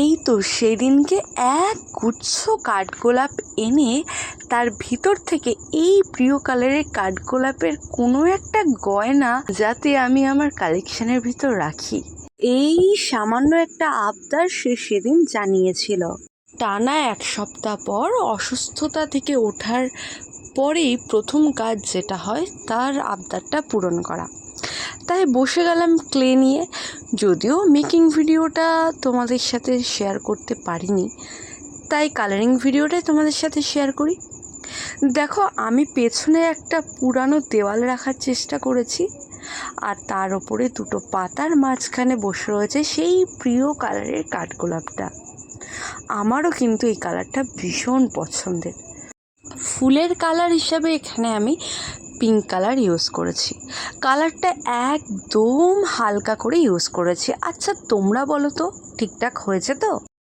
এই তো সেদিনকে এক গুচ্ছ কাঠগোলাপ এনে তার ভিতর থেকে এই প্রিয় কালারের কাঠগোলাপের কোনো একটা গয়না যাতে আমি আমার কালেকশনের ভিতর রাখি, এই সামান্য একটা আবদার সে সেদিন জানিয়েছিল। টানা 1 সপ্তাহ পর অসুস্থতা থেকে ওঠার পরেই প্রথম কাজ যেটা হয় তার আবদারটা পূরণ করা। তাই বসে গেলাম ক্লে নিয়ে। যদিও মেকিং ভিডিওটা তোমাদের সাথে শেয়ার করতে পারিনি, তাই কালারিং ভিডিওটাই তোমাদের সাথে শেয়ার করি। দেখো, আমি পেছনে একটা পুরানো দেওয়াল রাখার চেষ্টা করেছি, আর তার ওপরে 2টো পাতার মাঝখানে বসে রয়েছে সেই প্রিয় কালারের কাঠগোলাপটা। আমারও কিন্তু এই কালারটা ভীষণ পছন্দের। ফুলের কালার হিসাবে এখানে আমি পিঙ্ক কালার ইউজ করেছি। কালারটা একদম হালকা করে ইউজ করেছি। আচ্ছা, তোমরা বলো তো ঠিকঠাক হয়েছে তো?